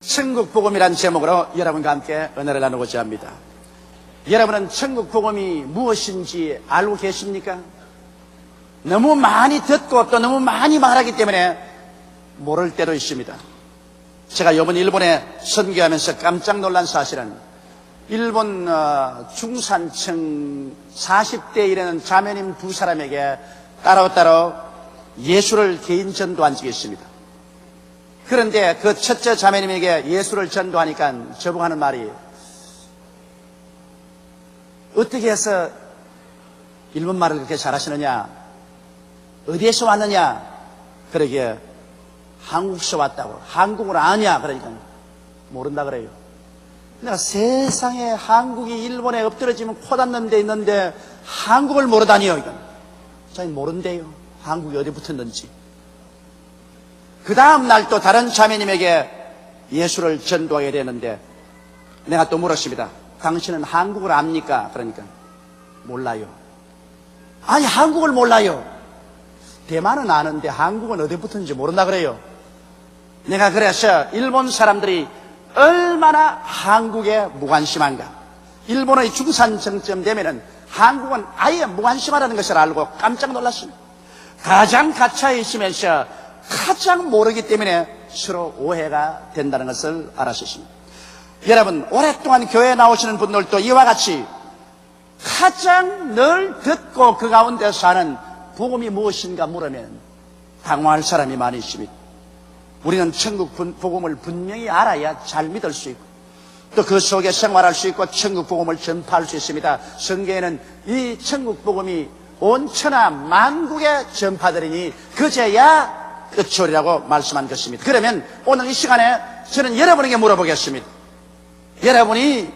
천국복음이란 제목으로 여러분과 함께 은혜를 나누고자 합니다. 여러분은 천국복음이 무엇인지 알고 계십니까? 너무 많이 듣고 또 너무 많이 말하기 때문에 모를 때도 있습니다. 제가 이번 일본에 선교하면서 깜짝 놀란 사실은 일본 중산층 40대 이르는 자매님 두 사람에게 따로따로 예수를 개인 전도한 적이 있습니다. 그런데 그 첫째 자매님에게 예수를 전도하니까 저보고 하는 말이, 어떻게 해서 일본말을 그렇게 잘하시느냐, 어디에서 왔느냐, 그러기에 한국에서 왔다고. 한국을 아냐, 그러니까 모른다 그래요. 내가 세상에 한국이 일본에 엎드러지면 코 닿는 데 있는데 한국을 모르다니요. 이건 자기 모른대요, 한국이 어디 붙었는지. 그 다음 날 또 다른 자매님에게 예수를 전도하게 되는데 내가 또 물었습니다. 당신은 한국을 압니까? 그러니까 몰라요. 아니, 한국을 몰라요. 대만은 아는데 한국은 어디 붙었는지 모른다 그래요. 내가 그래서 일본 사람들이 얼마나 한국에 무관심한가, 일본의 중산층쯤 되면은 한국은 아예 무관심하다는 것을 알고 깜짝 놀랐습니다. 가장 갇혀 있으면서 가장 모르기 때문에 서로 오해가 된다는 것을 알았습니다. 여러분, 오랫동안 교회에 나오시는 분들도 이와 같이 가장 늘 듣고 그 가운데서 하는 복음이 무엇인가 물으면 당황할 사람이 많이 있습니다. 우리는 천국 복음을 분명히 알아야 잘 믿을 수 있고 또 그 속에 생활할 수 있고 천국 복음을 전파할 수 있습니다. 성경에는 이 천국 복음이 온 천하 만국에 전파되리니 그제야 끝이라고 말씀한 것입니다. 그러면 오늘 이 시간에 저는 여러분에게 물어보겠습니다. 여러분이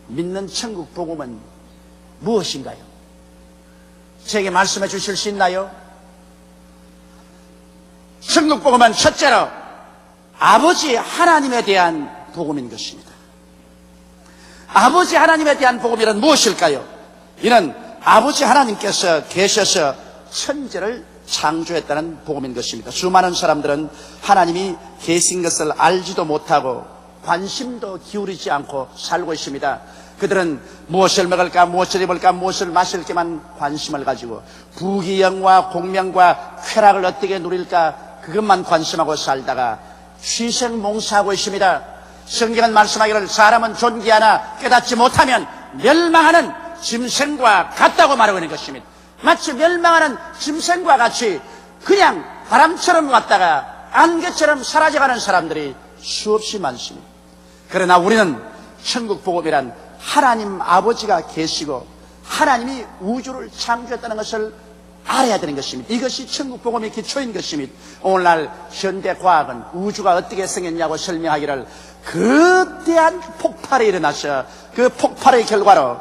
믿는 천국 복음은 무엇인가요? 제게 말씀해 주실 수 있나요? 천국 복음은 첫째로 아버지 하나님에 대한 복음인 것입니다. 아버지 하나님에 대한 복음이란 무엇일까요? 이는 아버지 하나님께서 계셔서 천지를 창조했다는 복음인 것입니다. 수많은 사람들은 하나님이 계신 것을 알지도 못하고 관심도 기울이지 않고 살고 있습니다. 그들은 무엇을 먹을까, 무엇을 입을까, 무엇을 마실까만 관심을 가지고 부귀영화, 공명과 쾌락을 어떻게 누릴까 그것만 관심하고 살다가 취생몽사하고 있습니다. 성경은 말씀하기를 사람은 존귀하나 깨닫지 못하면 멸망하는 짐승과 같다고 말하고 있는 것입니다. 마치 멸망하는 짐승과 같이 그냥 바람처럼 왔다가 안개처럼 사라져가는 사람들이 수없이 많습니다. 그러나 우리는 천국 복음이란 하나님 아버지가 계시고 하나님이 우주를 창조했다는 것을 알아야 되는 것입니다. 이것이 천국 복음의 기초인 것입니다. 오늘날 현대 과학은 우주가 어떻게 생겼냐고 설명하기를 거대한 폭발이 일어나서 그 폭발의 결과로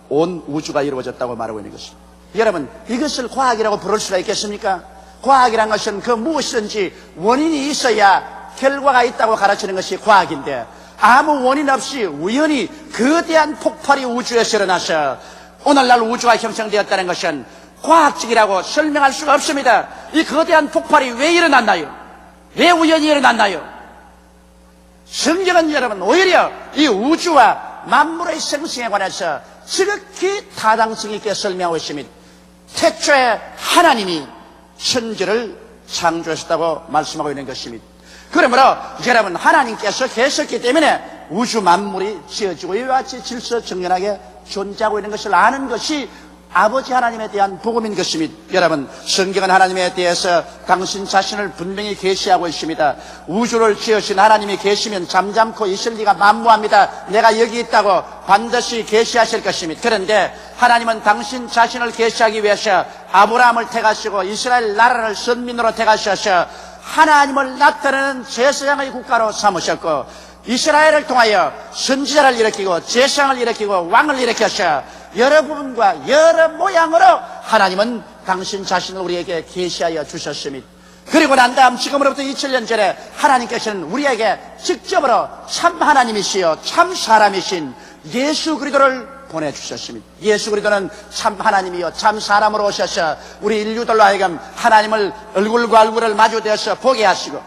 온 우주가 이루어졌다고 말하고 있는 것입니다. 여러분, 이것을 과학이라고 부를 수가 있겠습니까? 과학이란 것은 그 무엇이든지 원인이 있어야 결과가 있다고 가르치는 것이 과학인데 아무 원인 없이 우연히 거대한 폭발이 우주에서 일어나서 오늘날 우주가 형성되었다는 것은 과학적이라고 설명할 수가 없습니다. 이 거대한 폭발이 왜 일어났나요? 왜 우연히 일어났나요? 성경은 여러분 오히려 이 우주와 만물의 생성에 관해서 지극히 타당성 있게 설명하고 있습니다. 태초에 하나님이 천지를 창조하셨다고 말씀하고 있는 것입니다. 그러므로 여러분, 하나님께서 계셨기 때문에 우주 만물이 지어지고 이와 같이 질서정연하게 존재하고 있는 것을 아는 것이 아버지 하나님에 대한 복음인 것입니다. 여러분, 성경은 하나님에 대해서 당신 자신을 분명히 계시하고 있습니다. 우주를 지으신 하나님이 계시면 잠잠코 있을 리가 만무합니다. 내가 여기 있다고 반드시 계시하실 것입니다. 그런데 하나님은 당신 자신을 계시하기 위해서 아브라함을 택하시고 이스라엘 나라를 선민으로 택하셔서 하나님을 나타내는 제사장의 국가로 삼으셨고 이스라엘을 통하여 선지자를 일으키고 제사장을 일으키고 왕을 일으켜서 여러 부분과 여러 모양으로 하나님은 당신 자신을 우리에게 계시하여 주셨습니다. 그리고 난 다음 지금으로부터 2000년 전에 하나님께서는 우리에게 직접으로 참 하나님이시여 참 사람이신 예수 그리스도를 보내주셨습니다. 예수 그리스도는 참 하나님이요 참 사람으로 오셔서 우리 인류들로 하여금 하나님을 얼굴과 얼굴을 마주대어서 보게 하시고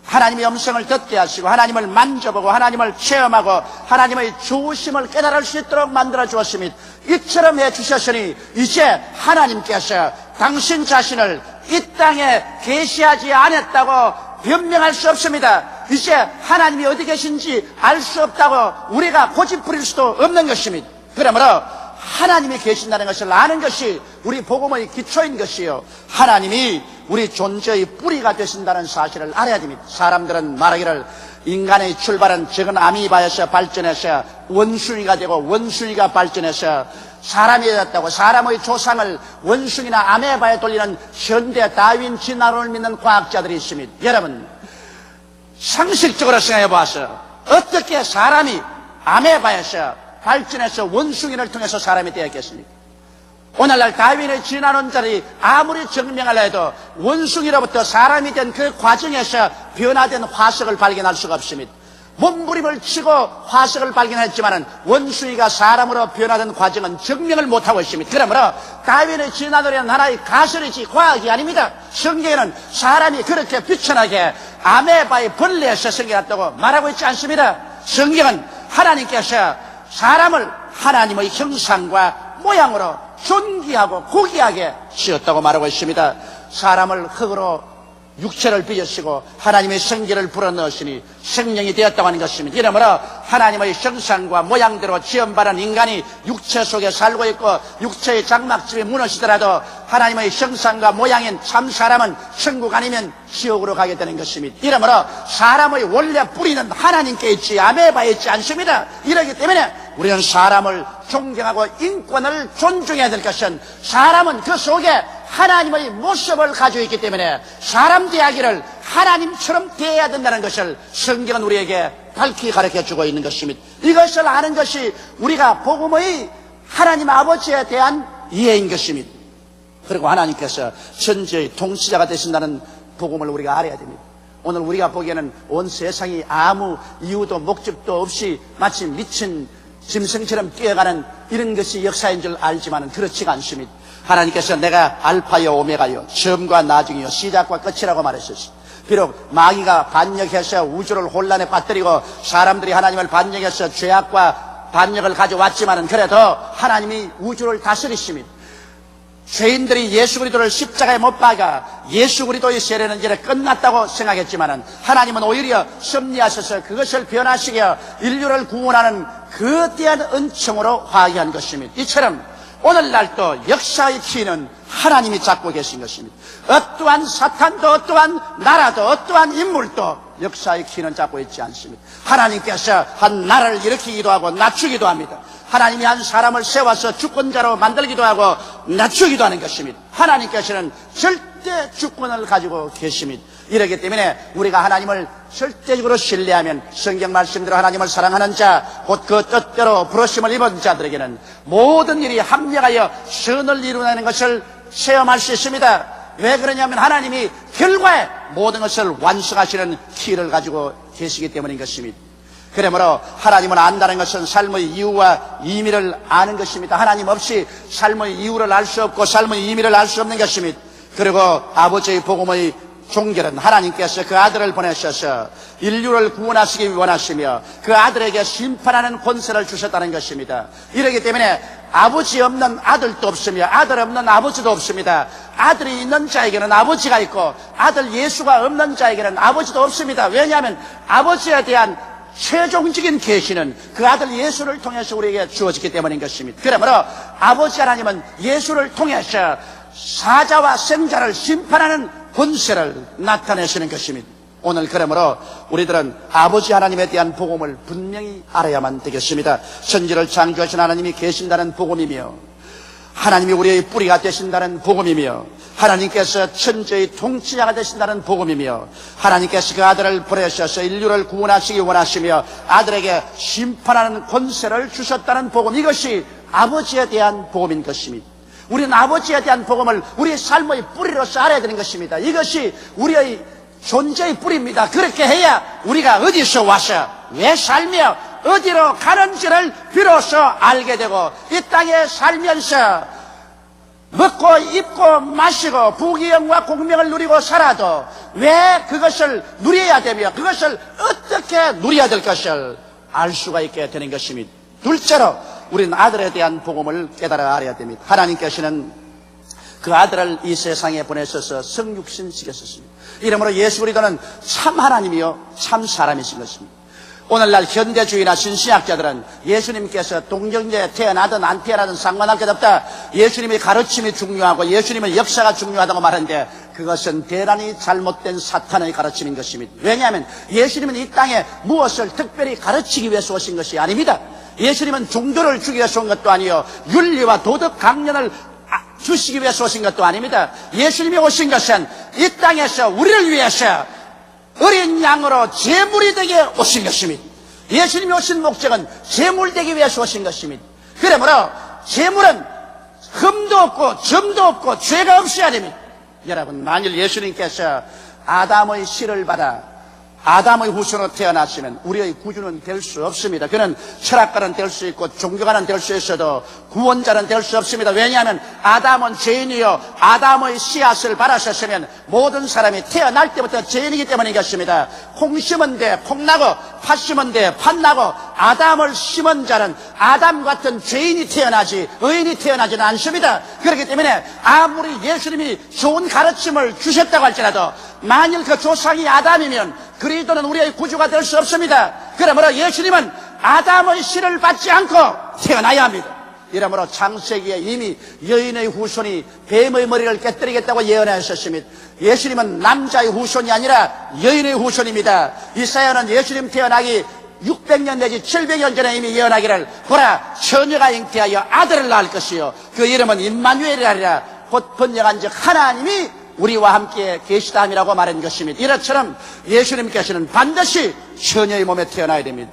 하나님의 음성을 듣게 하시고 하나님을 만져보고 하나님을 체험하고 하나님의 좋으심을 깨달을 수 있도록 만들어 주었습니다. 이처럼 해주셨으니 이제 하나님께서 당신 자신을 이 땅에 계시하지 않았다고 변명할 수 없습니다. 이제 하나님이 어디 계신지 알 수 없다고 우리가 고집 부릴 수도 없는 것입니다. 그러므로 하나님이 계신다는 것을 아는 것이 우리 복음의 기초인 것이요 하나님이 우리 존재의 뿌리가 되신다는 사실을 알아야 됩니다. 사람들은 말하기를 인간의 출발은 적은 아미바에서 발전해서 원숭이가 되고 원숭이가 발전해서 사람이 되었다고 사람의 조상을 원숭이나 아메바에 돌리는 현대 다윈 진화론을 믿는 과학자들이 있습니다. 여러분 상식적으로 생각해 보아서 어떻게 사람이 아메바에서 발전해서 원숭이를 통해서 사람이 되었겠습니까? 오늘날 다윈의 진화론자들이 아무리 증명하려 해도 원숭이로부터 사람이 된 그 과정에서 변화된 화석을 발견할 수가 없습니다. 몸부림을 치고 화석을 발견했지만 원숭이가 사람으로 변화된 과정은 증명을 못하고 있습니다. 그러므로 다윈의 진화론은 하나의 가설이지 과학이 아닙니다. 성경에는 사람이 그렇게 비천하게 아메바의 벌레에서 생겨났다고 말하고 있지 않습니다. 성경은 하나님께서 사람을 하나님의 형상과 모양으로 존귀하고 고귀하게 지었다고 말하고 있습니다. 사람을 흙으로 육체를 빚으시고 하나님의 생기를 불어넣으시니 생명이 되었다고 하는 것입니다. 이러므로 하나님의 형상과 모양대로 지음받은 인간이 육체 속에 살고 있고 육체의 장막집이 무너지더라도 하나님의 형상과 모양인 참 사람은 천국 아니면 지옥으로 가게 되는 것입니다. 이러므로 사람의 원래 뿌리는 하나님께 있지 아메바에 있지 않습니다. 이러기 때문에 우리는 사람을 존경하고 인권을 존중해야 될 것은 사람은 그 속에 하나님의 모습을 가지고 있기 때문에 사람 대하기를 하나님처럼 대해야 된다는 것을 성경은 우리에게 밝히 가르쳐주고 있는 것입니다. 이것을 아는 것이 우리가 복음의 하나님 아버지에 대한 이해인 것입니다. 그리고 하나님께서 천지의 통치자가 되신다는 복음을 우리가 알아야 됩니다. 오늘 우리가 보기에는 온 세상이 아무 이유도 목적도 없이 마치 미친 짐승처럼 뛰어가는 이런 것이 역사인 줄 알지만 그렇지가 않습니다. 하나님께서 내가 알파요 오메가요 처음과 나중이요 시작과 끝이라고 말하셨습니다. 비록 마귀가 반역해서 우주를 혼란에 빠뜨리고 사람들이 하나님을 반역해서 죄악과 반역을 가져왔지만 그래도 하나님이 우주를 다스리십니다. 죄인들이 예수 그리스도를 십자가에 못 박아 예수 그리스도의 세례는 이제 끝났다고 생각했지만 하나님은 오히려 섭리하셔서 그것을 변화시켜 인류를 구원하는 거대한 은총으로 화해한 것입니다. 이처럼 오늘날도 역사의 키는 하나님이 잡고 계신 것입니다. 어떠한 사탄도 어떠한 나라도 어떠한 인물도 역사의 키는 잡고 있지 않습니다. 하나님께서 한 나라를 일으키기도 하고 낮추기도 합니다. 하나님이 한 사람을 세워서 주권자로 만들기도 하고 낮추기도 하는 것입니다. 하나님께서는 절대 주권을 가지고 계십니다. 이렇기 때문에 우리가 하나님을 절대적으로 신뢰하면 성경 말씀대로 하나님을 사랑하는 자 곧 그 뜻대로 부르심을 입은 자들에게는 모든 일이 합력하여 선을 이루는 것을 체험할 수 있습니다. 왜 그러냐면 하나님이 결과에 모든 것을 완성하시는 키를 가지고 계시기 때문인 것입니다. 그러므로 하나님을 안다는 것은 삶의 이유와 의미를 아는 것입니다. 하나님 없이 삶의 이유를 알 수 없고 삶의 의미를 알 수 없는 것입니다. 그리고 아버지의 복음의 종결은 하나님께서 그 아들을 보내셔서 인류를 구원하시기 원하시며 그 아들에게 심판하는 권세를 주셨다는 것입니다. 이렇기 때문에 아버지 없는 아들도 없으며 아들 없는 아버지도 없습니다. 아들이 있는 자에게는 아버지가 있고 아들 예수가 없는 자에게는 아버지도 없습니다. 왜냐하면 아버지에 대한 최종적인 계시는 그 아들 예수를 통해서 우리에게 주어졌기 때문인 것입니다. 그러므로 아버지 하나님은 예수를 통해서 사자와 생자를 심판하는 권세를 나타내시는 것입니다. 오늘 그러므로 우리들은 아버지 하나님에 대한 복음을 분명히 알아야만 되겠습니다. 천지를 창조하신 하나님이 계신다는 복음이며 하나님이 우리의 뿌리가 되신다는 복음이며 하나님께서 천지의 통치자가 되신다는 복음이며 하나님께서 그 아들을 보내셔서 인류를 구원하시기 원하시며 아들에게 심판하는 권세를 주셨다는 복음, 이것이 아버지에 대한 복음인 것입니다. 우리는 아버지에 대한 복음을 우리의 삶의 뿌리로서 알아야 되는 것입니다. 이것이 우리의 존재의 뿌리입니다. 그렇게 해야 우리가 어디서 와서 왜 살며 어디로 가는지를 비로소 알게 되고 이 땅에 살면서 먹고 입고 마시고 부귀영화 공명을 누리고 살아도 왜 그것을 누려야 되며 그것을 어떻게 누려야 될 것을 알 수가 있게 되는 것입니다. 둘째로 우리는 아들에 대한 복음을 깨달아 알아야 됩니다. 하나님께서는 그 아들을 이 세상에 보내셔서 성육신시켰습니다. 이러므로 예수 그리스도는 참 하나님이요 참 사람이신 것입니다. 오늘날 현대주의나 신신학자들은 예수님께서 동정제에 태어나든 안 태어나든 상관할 것 없다. 예수님의 가르침이 중요하고 예수님의 역사가 중요하다고 말하는데 그것은 대단히 잘못된 사탄의 가르침인 것입니다. 왜냐하면 예수님은 이 땅에 무엇을 특별히 가르치기 위해서 오신 것이 아닙니다. 예수님은 종교를 주기 위해서 온 것도 아니요 윤리와 도덕 강령을 주시기 위해서 오신 것도 아닙니다. 예수님이 오신 것은 이 땅에서 우리를 위해서 어린 양으로 제물이 되게 오신 것입니다. 예수님이 오신 목적은 제물 되기 위해서 오신 것입니다. 그러므로 제물은 흠도 없고 점도 없고 죄가 없어야 됩니다. 여러분, 만일 예수님께서 아담의 씨를 받아 아담의 후손으로 태어났으면 우리의 구주는 될 수 없습니다. 그는 철학가는 될 수 있고 종교가는 될 수 있어도 구원자는 될 수 없습니다. 왜냐하면 아담은 죄인이요 아담의 씨앗을 받았었으면 모든 사람이 태어날 때부터 죄인이기 때문인 것입니다. 콩 심은 데 콩 나고 팥 심은 데 팥 나고 아담을 심은 자는 아담 같은 죄인이 태어나지 의인이 태어나지는 않습니다. 그렇기 때문에 아무리 예수님이 좋은 가르침을 주셨다고 할지라도 만일 그 조상이 아담이면 그리스도는 우리의 구주가 될 수 없습니다. 그러므로 예수님은 아담의 씨를 받지 않고 태어나야 합니다. 이러므로 창세기에 이미 여인의 후손이 뱀의 머리를 깨뜨리겠다고 예언하셨습니다. 예수님은 남자의 후손이 아니라 여인의 후손입니다. 이사야는 예수님 태어나기 600년 내지 700년 전에 이미 예언하기를 보라 처녀가 잉태하여 아들을 낳을 것이요 그 이름은 임마누엘이라 곧 번역한 즉 하나님이 우리와 함께 계시다 함이라고 말한 것입니다. 이처럼 예수님께서는 반드시 처녀의 몸에 태어나야 됩니다.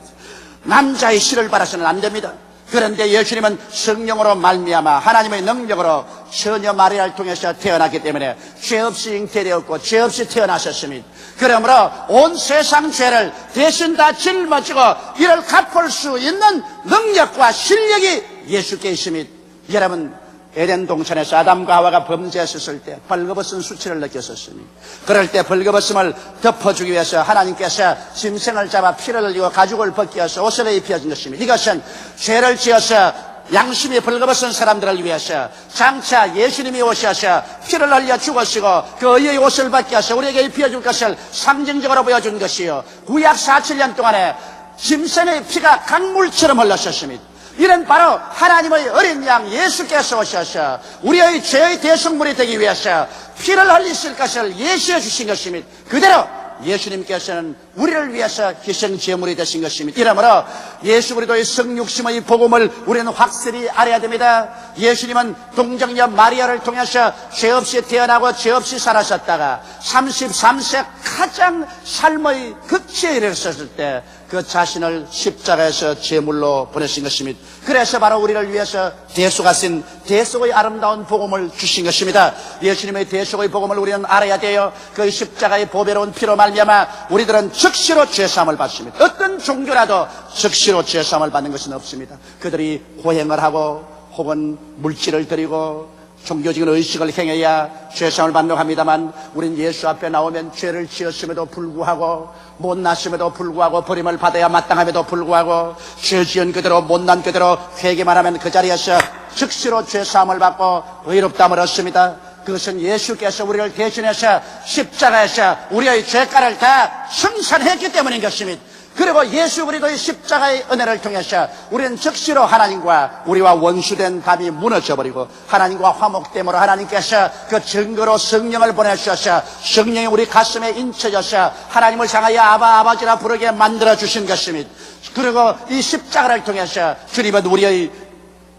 남자의 씨를 받아서는 안 됩니다. 그런데 예수님은 성령으로 말미암아 하나님의 능력으로 처녀 마리아를 통해서 태어났기 때문에 죄 없이 잉태되었고 죄 없이 태어나셨습니다. 그러므로 온 세상 죄를 대신 다 짊어지고 이를 갚을 수 있는 능력과 실력이 예수께 있습니다. 여러분, 에덴 동산에서 아담과 하와가 범죄했을 때 벌거벗은 수치를 느꼈었습니다. 그럴 때 벌거벗음을 덮어주기 위해서 하나님께서 짐승을 잡아 피를 흘리고 가죽을 벗기 위해서 옷을 입혀준 것입니다. 이것은 죄를 지어서 양심이 벌거벗은 사람들을 위해서 장차 예수님이 오셔서 피를 흘려 죽으시고 그 의의 옷을 벗기 위해서 우리에게 입혀줄 것을 상징적으로 보여준 것이요 구약 4,7년 동안에 짐승의 피가 강물처럼 흘렀었습니다. 이는 바로 하나님의 어린 양 예수께서 오셔서 우리의 죄의 대속물이 되기 위해서 피를 흘리실 것을 예시해 주신 것입니다. 그대로 예수님께서는 우리를 위해서 희생 제물이 되신 것입니다. 이러므로 예수 그리스도의 성육심의 복음을 우리는 확실히 알아야 됩니다. 예수님은 동정녀 마리아를 통해서 죄 없이 태어나고 죄 없이 살아셨다가 33세 가장 삶의 극치에 이르렀을 때 그 자신을 십자가에서 제물로 보내신 것입니다. 그래서 바로 우리를 위해서 대속하신 대속의 아름다운 복음을 주신 것입니다. 예수님의 대속의 복음을 우리는 알아야 돼요. 그 십자가의 보배로운 피로 말미암아 우리들은 즉시로 죄사함을 받습니다. 어떤 종교라도 즉시로 죄사함을 받는 것은 없습니다. 그들이 고행을 하고 혹은 물질을 드리고 종교적인 의식을 행해야 죄사함을 받는다고 합니다만 우린 예수 앞에 나오면 죄를 지었음에도 불구하고 못났음에도 불구하고 버림을 받아야 마땅함에도 불구하고 죄 지은 그대로 못난 그대로 회개만 하면 그 자리에서 즉시로 죄사함을 받고 의롭다함을 얻습니다. 그것은 예수께서 우리를 대신해서 십자가에서 우리의 죄가를 다 청산했기 때문인 것입니다. 그리고 예수 그리스도의 십자가의 은혜를 통해서 우리는 즉시로 하나님과 우리와 원수된 감이 무너져버리고 하나님과 화목됨으로 하나님께서 그 증거로 성령을 보내주셔서 성령이 우리 가슴에 인쳐져서 하나님을 향하여 아바 아버지라 부르게 만들어주신 것입니다. 그리고 이 십자가를 통해서 주님은 우리의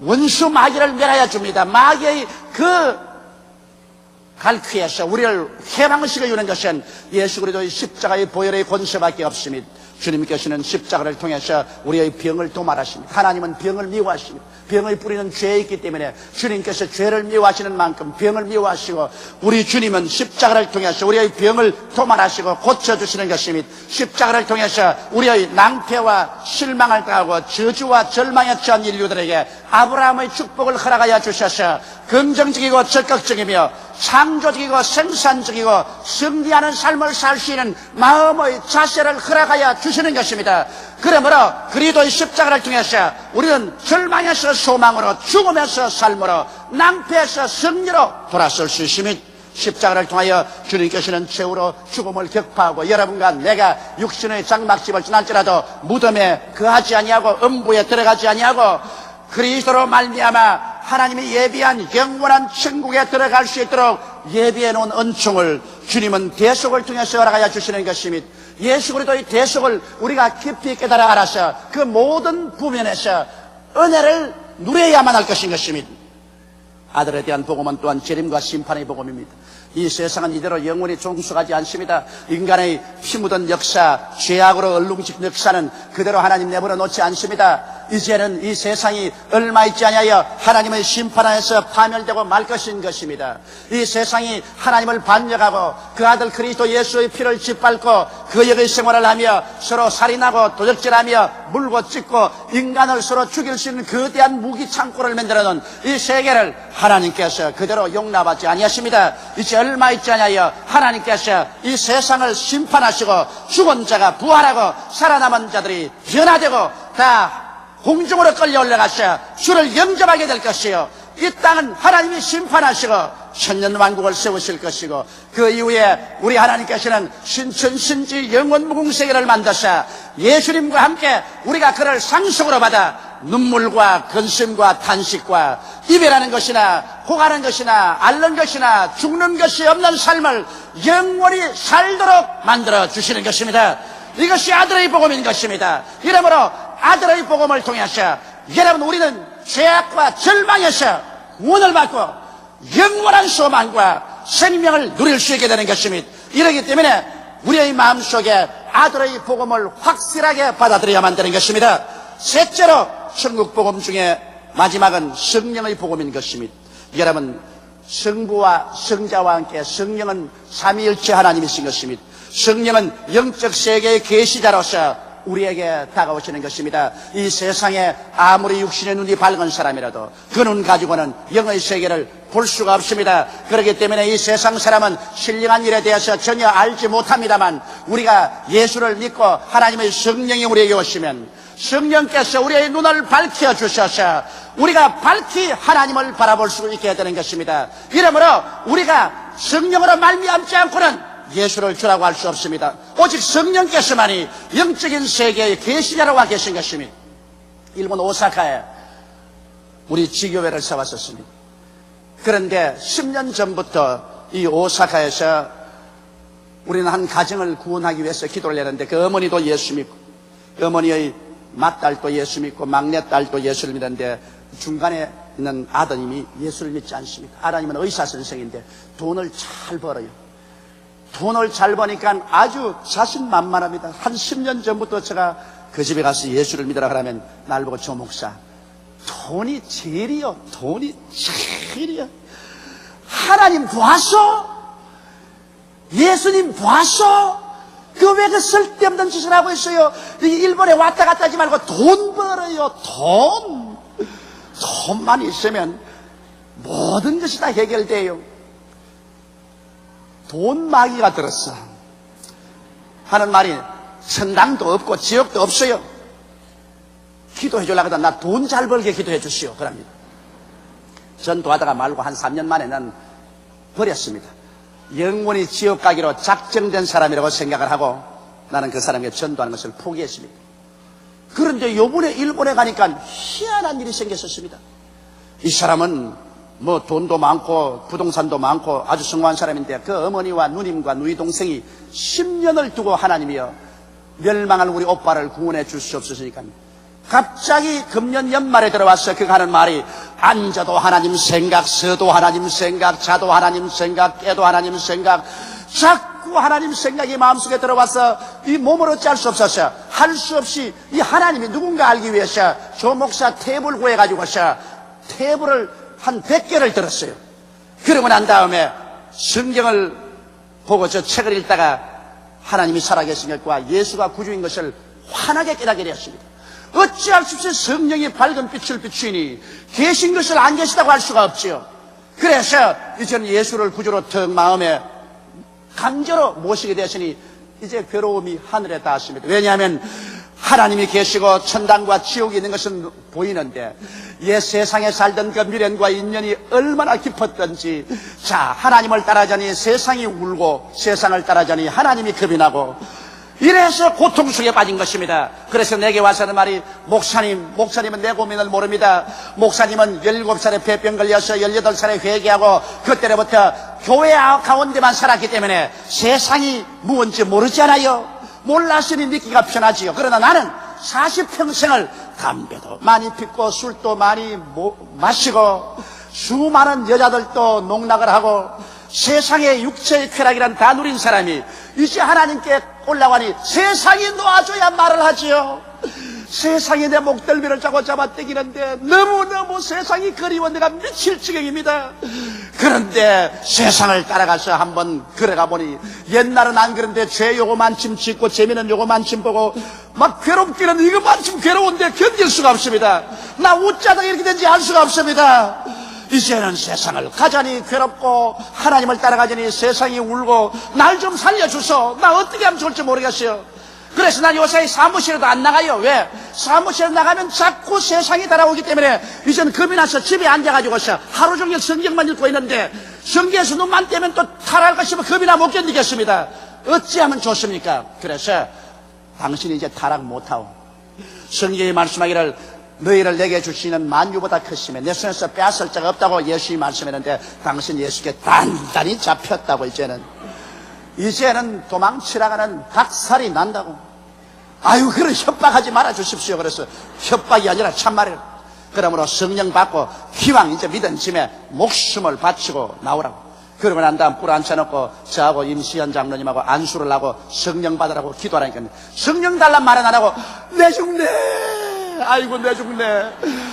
원수 마귀를 멸하여 줍니다. 마귀의 그 갈퀴에서 우리를 해방시켜 주는 것은 예수 그리스도의 십자가의 보혈의 권세밖에 없습니다. 주님께서는 십자가를 통해서 우리의 병을 도말하십니다. 하나님은 병을 미워하십니다. 병의 뿌리는 죄에 있기 때문에 주님께서 죄를 미워하시는 만큼 병을 미워하시고, 우리 주님은 십자가를 통해서 우리의 병을 도말하시고 고쳐주시는 것입니다. 십자가를 통해서 우리의 낭패와 실망을 당하고 저주와 절망에 처한 인류들에게 아브라함의 축복을 허락하여 주셔서 긍정적이고 적극적이며 창조적이고 생산적이고 승리하는 삶을 살 수 있는 마음의 자세를 허락하여 주시는 것입니다. 그러므로 그리스도의 십자가를 통해서 우리는 절망에서 소망으로, 죽음에서 삶으로, 낭패에서 승리로 돌아설 수 있습니다. 십자가를 통하여 주님께서는 최후로 죽음을 격파하고 여러분과 내가 육신의 장막집을 지날지라도 무덤에 거하지 아니하고 음부에 들어가지 아니하고 그리스도로 말미암아 하나님이 예비한 영원한 천국에 들어갈 수 있도록 예비해 놓은 은총을 주님은 대속을 통해서 허락하여 주시는 것입니다. 예수 그리스도의 대속을 우리가 깊이 깨달아 알아서 그 모든 부면에서 은혜를 누려야만 할 것입니다. 아들에 대한 복음은 또한 재림과 심판의 복음입니다. 이 세상은 이대로 영원히 종속하지 않습니다. 인간의 피 묻은 역사, 죄악으로 얼룩진 역사는 그대로 하나님 내버려 놓지 않습니다. 이제는 이 세상이 얼마 있지 아니하여 하나님의 심판하에서 파멸되고 말 것입니다. 이 세상이 하나님을 반역하고 그 아들 그리스도 예수의 피를 짓밟고 그 역의 생활을 하며 서로 살인하고 도적질하며 물고 찢고 인간을 서로 죽일 수 있는 거대한 무기 창고를 만들어 놓은 이 세계를 하나님께서 그대로 용납하지 아니하십니다. 이제 얼마 있지 아니하여 하나님께서 이 세상을 심판하시고 죽은 자가 부활하고 살아남은 자들이 변화되고 다 공중으로 끌려 올라가셔 주를 영접하게 될 것이요, 이 땅은 하나님이 심판하시고 천년왕국을 세우실 것이고, 그 이후에 우리 하나님께서는 신천신지 영원무궁세계를 만드사 예수님과 함께 우리가 그를 상속으로 받아 눈물과 근심과 탄식과 이별하는 것이나 호가는 것이나 앓는 것이나 죽는 것이 없는 삶을 영원히 살도록 만들어 주시는 것입니다. 이것이 아들의 복음인 것입니다. 이러므로 아들의 복음을 통해서 여러분, 우리는 죄악과 절망에서 구원을 받고 영원한 소망과 생명을 누릴 수 있게 되는 것입니다. 이러기 때문에 우리의 마음속에 아들의 복음을 확실하게 받아들여야만 되는 것입니다. 셋째로 천국 복음 중에 마지막은 성령의 복음인 것입니다. 여러분, 성부와 성자와 함께 성령은 삼위일체 하나님이신 것입니다. 성령은 영적 세계의 계시자로서 우리에게 다가오시는 것입니다. 이 세상에 아무리 육신의 눈이 밝은 사람이라도 그 눈 가지고는 영의 세계를 볼 수가 없습니다. 그렇기 때문에 이 세상 사람은 신령한 일에 대해서 전혀 알지 못합니다만, 우리가 예수를 믿고 하나님의 성령이 우리에게 오시면 성령께서 우리의 눈을 밝혀주셔서 우리가 밝히 하나님을 바라볼 수 있게 되는 것입니다. 이러므로 우리가 성령으로 말미암지 않고는 예수를 주라고 할 수 없습니다. 오직 성령께서만이 영적인 세계의 계시자로 와 계신 것입니다. 일본 오사카에 우리 지교회를 세웠었습니다. 그런데 10년 전부터 이 오사카에서 우리는 한 가정을 구원하기 위해서 기도를 했는데, 그 어머니도 예수 믿고 어머니의 맏딸도 예수 믿고 막내딸도 예수를 믿었는데 중간에 있는 아드님이 예수를 믿지 않습니다. 아드님은 의사 선생인데 돈을 잘 벌어요. 돈을 잘 버니까 아주 자신만만합니다. 한 10년 전부터 제가 그 집에 가서 예수를 믿으라 그러면 날 보고, 조 목사, 돈이 제일이요. 돈이 제일이요. 하나님 보았어? 예수님 보았어? 그 왜 그 쓸데없는 짓을 하고 있어요? 일본에 왔다 갔다 하지 말고 돈 벌어요. 돈만 있으면 모든 것이 다 해결돼요. 돈 마귀가 들었어 하는 말이 천당도 없고 지옥도 없어요. 기도해 주려고 하다 나 돈 잘 벌게 기도해 주시오 그럽니다. 전도하다가 말고 한 3년 만에 난 버렸습니다. 영원히 지옥 가기로 작정된 사람이라고 생각을 하고 나는 그 사람에게 전도하는 것을 포기했습니다. 그런데 요번에 일본에 가니까 희한한 일이 생겼었습니다. 이 사람은 뭐 돈도 많고 부동산도 많고 아주 성공한 사람인데, 그 어머니와 누님과 누이 동생이 10년을 두고 하나님이여 멸망할 우리 오빠를 구원해 줄 수 없으시니까 갑자기 금년 연말에 들어와서 그가 하는 말이 앉아도 하나님 생각, 서도 하나님 생각, 자도 하나님 생각, 깨도 하나님 생각, 자꾸 하나님 생각이 마음속에 들어와서 이 몸으로 짤 수 없어서 할 수 없이 이 하나님이 누군가 알기 위해서 조 목사 탭을 구해가지고서 탭을 한 100개를 들었어요. 그러고 난 다음에 성경을 보고 저 책을 읽다가 하나님이 살아계신 것과 예수가 구주인 것을 환하게 깨닫게 되었습니다. 어찌할 수 없이 성령이 밝은 빛을 비추니 계신 것을 안 계시다고 할 수가 없지요. 그래서 이제는 예수를 구주로 턱 마음에 강제로 모시게 되었으니 이제 괴로움이 하늘에 닿았습니다. 왜냐하면 하나님이 계시고 천당과 지옥이 있는 것은 보이는데 옛 세상에 살던 그 미련과 인연이 얼마나 깊었던지, 자, 하나님을 따라자니 세상이 울고 세상을 따라자니 하나님이 겁이 나고 이래서 고통 속에 빠진 것입니다. 그래서 내게 와서 하는 말이, 목사님은 내 고민을 모릅니다. 목사님은 17살에 폐병 걸려서 18살에 회개하고 그때로부터 교회 가운데만 살았기 때문에 세상이 무언지 모르잖아요. 몰랐으니 믿기가 편하지요. 그러나 나는 40평생을 담배도 많이 피고 술도 많이 마시고 수많은 여자들도 농락을 하고 세상의 육체의 쾌락이란 다 누린 사람이 이제 하나님께 올라가니 세상이 놓아줘야 말을 하지요. 세상이 내 목덜미를 잡고 잡아떼기는데 너무너무 세상이 그리워 내가 미칠 지경입니다. 그런데 세상을 따라가서 한번 걸어가 보니 옛날은 안 그런데 죄 요거만큼 짓고 재미는 요거만큼 보고 막 괴롭기는 이거만큼 괴로운데 견딜 수가 없습니다. 나 웃자다 이렇게 된지 알 수가 없습니다. 이제는 세상을 가자니 괴롭고 하나님을 따라가자니 세상이 울고 날 좀 살려주소. 나 어떻게 하면 좋을지 모르겠어요. 그래서 난 요새 사무실에도 안 나가요. 왜? 사무실에 나가면 자꾸 세상이 따라오기 때문에 이제는 겁이 나서 집에 앉아가지고서 하루 종일 성경만 읽고 있는데 성경에서 눈만 떼면 또 탈할까 싶어 겁이 나 못 견디겠습니다. 어찌하면 좋습니까? 그래서 당신이 이제 타락 못하오. 성경이 말씀하기를 너희를 내게 주시는 만유보다 크시면 내 손에서 빼앗을 자가 없다고 예수님이 말씀했는데 당신 예수께 단단히 잡혔다고. 이제는 도망치라가는 닭살이 난다고. 아유, 그런 협박하지 말아 주십시오. 그래서 협박이 아니라 참말이에요. 그러므로 성령 받고 기왕 이제 믿은 짐에 목숨을 바치고 나오라고. 그러고 난 다음 뿔 앉혀놓고 저하고 임시현 장로님하고 안수를 하고 성령 받으라고 기도하라니까 성령 달란 말은 안 하고 내 죽네, 아이고 내 죽네,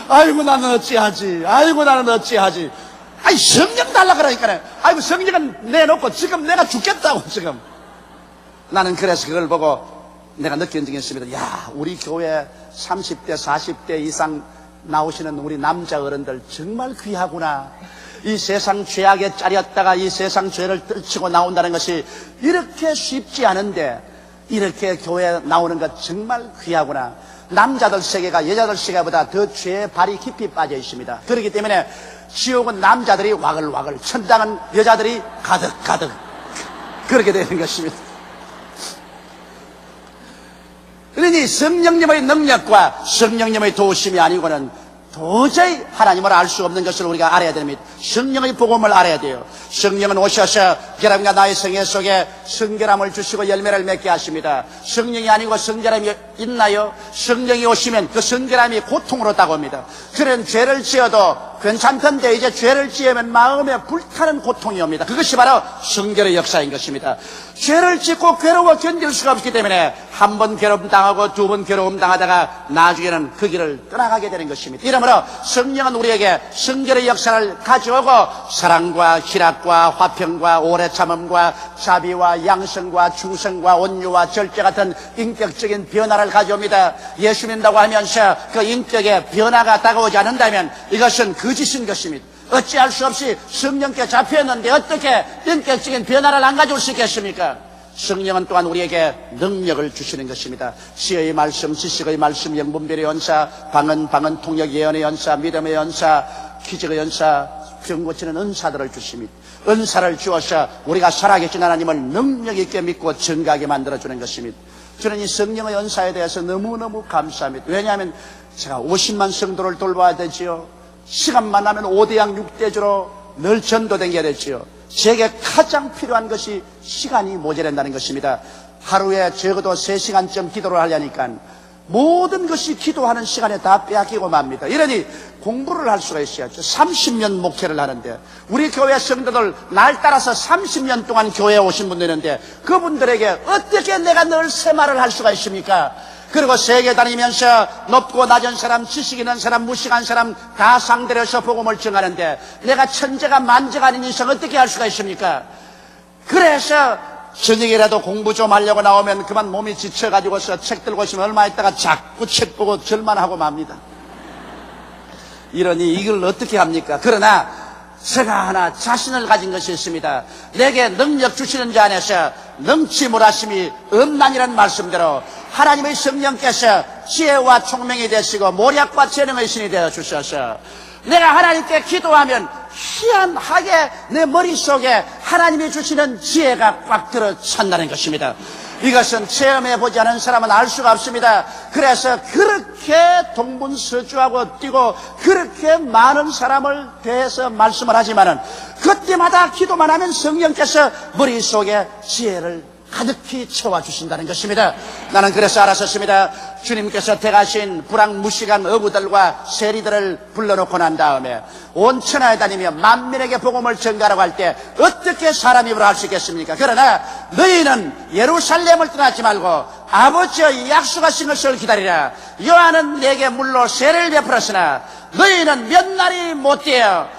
아이고 나는 어찌하지, 아이고 나는 어찌하지. 아이 성령 달라 그러니까 아이고 성령은 내놓고 지금 내가 죽겠다고. 지금 나는 그래서 그걸 보고 내가 느낀 적이 있습니다. 야, 우리 교회 30대 40대 이상 나오시는 우리 남자 어른들 정말 귀하구나. 이 세상 죄악에 짜렸다가 이 세상 죄를 떨치고 나온다는 것이 이렇게 쉽지 않은데 이렇게 교회에 나오는 것 정말 귀하구나. 남자들 세계가 여자들 세계보다 더 죄에 발이 깊이 빠져 있습니다. 그렇기 때문에 지옥은 남자들이 와글와글, 천당은 여자들이 가득가득 그렇게 되는 것입니다. 그러니 성령님의 능력과 성령님의 도우심이 아니고는 도저히 하나님을 알 수 없는 것을 우리가 알아야 됩니다. 성령의 복음을 알아야 돼요. 성령은 오셔서 결함과 나의 생애 속에 성결함을 주시고 열매를 맺게 하십니다. 성령이 아니고 성결함이 있나요? 성령이 오시면 그 성결함이 고통으로 다가옵니다. 그런 죄를 지어도 괜찮던데 이제 죄를 지으면 마음에 불타는 고통이 옵니다. 그것이 바로 성결의 역사인 것입니다. 죄를 짓고 괴로워 견딜 수가 없기 때문에 한 번 괴로움 당하고 두 번 괴로움 당하다가 나중에는 그 길을 떠나가게 되는 것입니다. 이러므로 성령은 우리에게 성결의 역사를 가져오고 사랑과 희락과 화평과 오래 참음과 자비와 양성과 충성과 온유와 절제 같은 인격적인 변화를 가져옵니다. 예수 믿는다고 하면서 그 인격의 변화가 다가오지 않는다면 이것은 거짓인 것입니다. 어찌할 수 없이 성령께 잡혀있는데 어떻게 인격적인 변화를 안 가져올 수 있겠습니까? 성령은 또한 우리에게 능력을 주시는 것입니다. 지혜의 말씀, 지식의 말씀, 영분별의 연사, 방언, 통역, 예언의 연사, 믿음의 연사, 기적의 연사, 병 고치는 은사들을 주십니다. 은사를 주어서 우리가 살아계신 하나님을 능력 있게 믿고 증거하게 만들어주는 것입니다. 저는 이 성령의 은사에 대해서 너무너무 감사합니다. 왜냐하면 제가 50만 성도를 돌봐야 되지요. 시간만 나면 5대양 6대주로 늘 전도 다녀야 되지요. 제게 가장 필요한 것이 시간이 모자란다는 것입니다. 하루에 적어도 3시간쯤 기도를 하려니까 모든 것이 기도하는 시간에 다 빼앗기고 맙니다. 이러니 공부를 할 수가 있어야죠. 30년 목회를 하는데 우리 교회 성도들 날 따라서 30년 동안 교회에 오신 분들 있는데 그분들에게 어떻게 내가 늘 새말을 할 수가 있습니까? 그리고 세계 다니면서 높고 낮은 사람, 지식 있는 사람, 무식한 사람 다 상대로 해서 복음을 전하는데 내가 천재가 만재가 아닌 이상 어떻게 할 수가 있습니까? 그래서 저녁이라도 공부 좀 하려고 나오면 그만 몸이 지쳐가지고서 책 들고 있으면 얼마 있다가 자꾸 책 보고 절만 하고 맙니다. 이러니 이걸 어떻게 합니까? 그러나 제가 하나 자신을 가진 것이 있습니다. 내게 능력 주시는 자 안에서 능치 못하심이 없나니라는 말씀대로 하나님의 성령께서 지혜와 총명이 되시고 모략과 재능의 신이 되어 주셔서 내가 하나님께 기도하면 희한하게 내 머릿속에 하나님이 주시는 지혜가 꽉 들어찬다는 것입니다. 이것은 체험해보지 않은 사람은 알 수가 없습니다. 그래서 그렇게 동분서주하고 뛰고 그렇게 많은 사람을 대해서 말씀을 하지만은 그때마다 기도만 하면 성령께서 머릿속에 지혜를 가득히 채워주신다는 것입니다. 나는 그래서 알았었습니다. 주님께서 택하신 불황무식한 어부들과 세리들을 불러놓고 난 다음에 온 천하에 다니며 만민에게 복음을 전가라고 할 때 어떻게 사람 입으로 할 수 있겠습니까? 그러나 너희는 예루살렘을 떠나지 말고 아버지의 약속하신 것을 기다리라. 요한은 내게 물로 세를 베풀었으나 너희는 몇 날이 못되어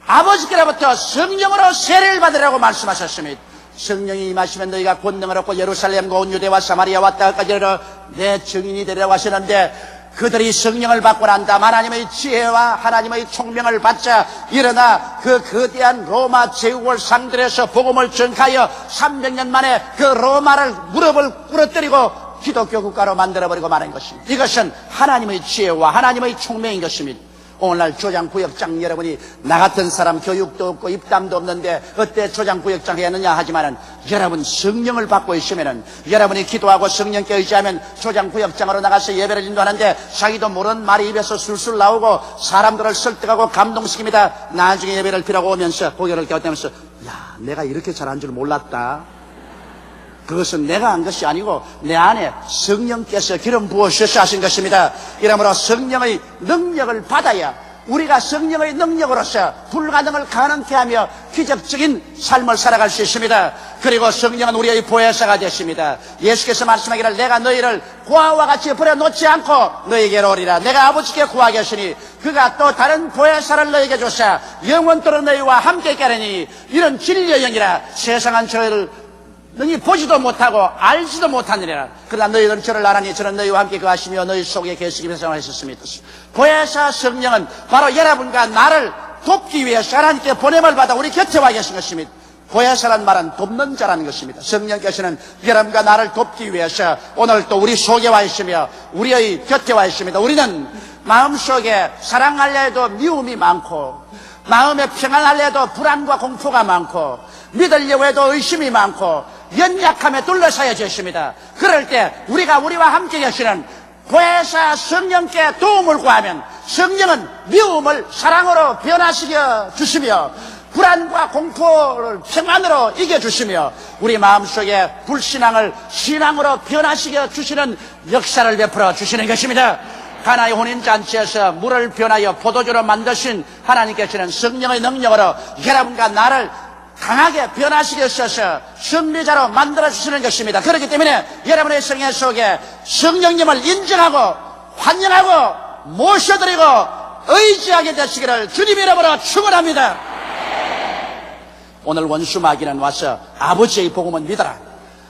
아버지께로부터 성령으로 세를 받으라고 말씀하셨습니다. 성령이 임하시면 너희가 권능을 얻고 예루살렘과 온 유대와 사마리아 왔다까지 이르러 내 증인이 되리라고 하시는데 그들이 성령을 받고 난 다음 하나님의 지혜와 하나님의 총명을 받자 일어나 그 거대한 로마 제국을 상대로 해서 복음을 전하여 300년 만에 그 로마를 무릎을 꿇어뜨리고 기독교 국가로 만들어버리고 마는 것입니다. 이것은 하나님의 지혜와 하나님의 총명인 것입니다. 오늘날 조장구역장 여러분이 나 같은 사람 교육도 없고 입담도 없는데 어때 조장구역장 해야 하지만은 여러분 성령을 받고 있으면은 여러분이 기도하고 성령께 의지하면 조장구역장으로 나가서 예배를 인도하는데 자기도 모르는 말이 입에서 술술 나오고 사람들을 설득하고 감동시킵니다. 나중에 예배를 피라고 오면서 고개를 갸우따면서 야 내가 이렇게 잘한 줄 몰랐다. 그것은 내가 한 것이 아니고 내 안에 성령께서 기름 부으셔서 하신 것입니다. 이러므로 성령의 능력을 받아야 우리가 성령의 능력으로서 불가능을 가능케 하며 기적적인 삶을 살아갈 수 있습니다. 그리고 성령은 우리의 보혜사가 되십니다. 예수께서 말씀하기를 내가 너희를 고아와 같이 버려놓지 않고 너희에게로 오리라. 내가 아버지께 구하게 하시니 그가 또 다른 보혜사를 너희에게 주사 영원토록 너희와 함께 있게 하리니 이런 진리의 영이라 세상은 저희를 너희 보지도 못하고 알지도 못하느니라. 그러나 너희들은 저를 알아니 저는 너희와 함께 거하시며 너희 속에 계시기 위해서 하셨습니다. 보혜사 성령은 바로 여러분과 나를 돕기 위해서 하나님께 보냄을 받아 우리 곁에 와 계신 것입니다. 보혜사란 말은 돕는 자라는 것입니다. 성령께서는 여러분과 나를 돕기 위해서 오늘 또 우리 속에 와 있으며 우리의 곁에 와 있습니다. 우리는 마음속에 사랑하려 해도 미움이 많고 마음에 평안하려 해도 불안과 공포가 많고 믿으려고 해도 의심이 많고 연약함에 둘러싸여져 있습니다. 그럴 때 우리가 우리와 함께 계시는 보혜사 성령께 도움을 구하면 성령은 미움을 사랑으로 변화시켜 주시며 불안과 공포를 평안으로 이겨주시며 우리 마음속에 불신앙을 신앙으로 변화시켜 주시는 역사를 베풀어 주시는 것입니다. 가나의 혼인잔치에서 물을 변하여 포도주로 만드신 하나님께서는 성령의 능력으로 여러분과 나를 강하게 변화시켜서 승리자로 만들어주시는 것입니다. 그렇기 때문에 여러분의 생애 속에 성령님을 인정하고 환영하고 모셔드리고 의지하게 되시기를 주님 이름으로 축원합니다. 오늘 원수마귀는 와서 아버지의 복음은 믿어라,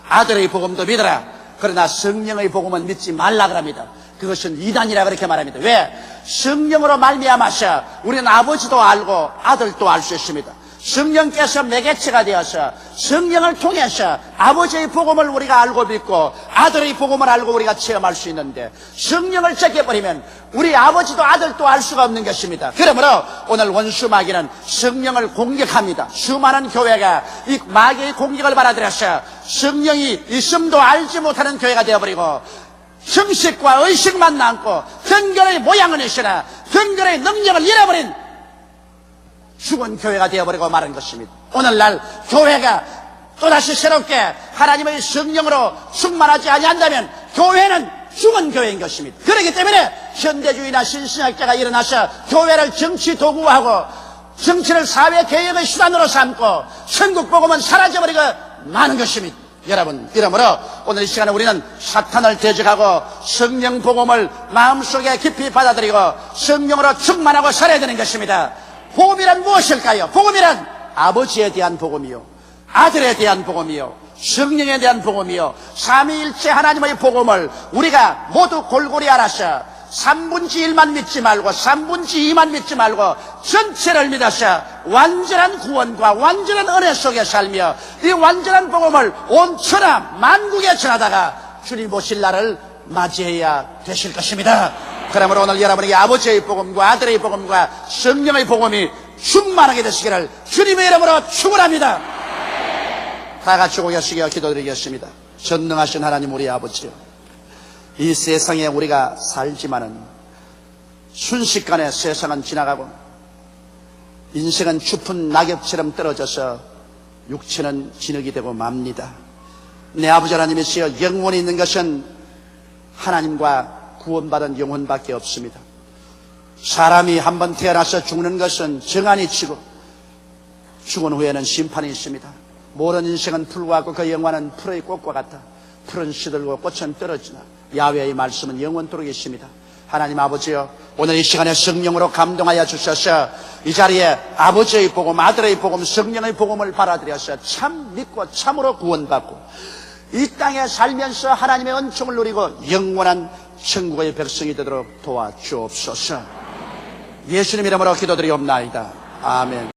아들의 복음도 믿어라, 그러나 성령의 복음은 믿지 말라 그럽니다. 그것은 이단이라 그렇게 말합니다. 왜? 성령으로 말미암아서 우리는 아버지도 알고 아들도 알 수 있습니다. 성령께서 매개체가 되어서 성령을 통해서 아버지의 복음을 우리가 알고 믿고 아들의 복음을 알고 우리가 체험할 수 있는데 성령을 쫓겨버리면 우리 아버지도 아들도 알 수가 없는 것입니다. 그러므로 오늘 원수 마귀는 성령을 공격합니다. 수많은 교회가 이 마귀의 공격을 받아들여서 성령이 있음도 알지 못하는 교회가 되어버리고 형식과 의식만 남고 경건의 모양은 있으나 경건의 능력을 잃어버린 죽은 교회가 되어버리고 마는 것입니다. 오늘날 교회가 또다시 새롭게 하나님의 성령으로 충만하지 아니한다면 교회는 죽은 교회인 것입니다. 그렇기 때문에 현대주의나 신신학자가 일어나서 교회를 정치 도구화하고 정치를 사회 개혁의 수단으로 삼고 천국 복음은 사라져버리고 마는 것입니다. 여러분, 이러므로 오늘 이 시간에 우리는 사탄을 대적하고 성령 복음을 마음속에 깊이 받아들이고 성령으로 충만하고 살아야 되는 것입니다. 복음이란 무엇일까요? 복음이란 아버지에 대한 복음이요, 아들에 대한 복음이요, 성령에 대한 복음이요, 삼위일체 하나님의 복음을 우리가 모두 골고루 알아서 3분의 1만 믿지 말고 3분의 2만 믿지 말고 전체를 믿어서 완전한 구원과 완전한 은혜 속에 살며 이 완전한 복음을 온 천하 만국에 전하다가 주님 오실 날을 맞이해야 되실 것입니다. 그러므로 오늘 여러분에게 아버지의 복음과 아들의 복음과 성령의 복음이 충만하게 되시기를 주님의 이름으로 축원합니다. 다 같이 고개 숙여 기도드리겠습니다. 전능하신 하나님 우리 아버지요, 이 세상에 우리가 살지만은 순식간에 세상은 지나가고 인생은 추푼 낙엽처럼 떨어져서 육체는 진흙이 되고 맙니다. 내 아버지 하나님이시여, 영원히 있는 것은 하나님과 구원받은 영혼밖에 없습니다. 사람이 한번 태어나서 죽는 것은 정한이 치고 죽은 후에는 심판이 있습니다. 모든 인생은 풀과 같고 그 영화는 풀의 꽃과 같아. 풀은 시들고 꽃은 떨어지나 야훼의 말씀은 영원토록 있습니다. 하나님 아버지여, 오늘 이 시간에 성령으로 감동하여 주셔서 이 자리에 아버지의 복음, 아들의 복음, 성령의 복음을 받아들여서 참 믿고 참으로 구원받고 이 땅에 살면서 하나님의 은총을 누리고 영원한 천국의 백성이 되도록 도와주옵소서. 예수님 이름으로 기도드리옵나이다. 아멘.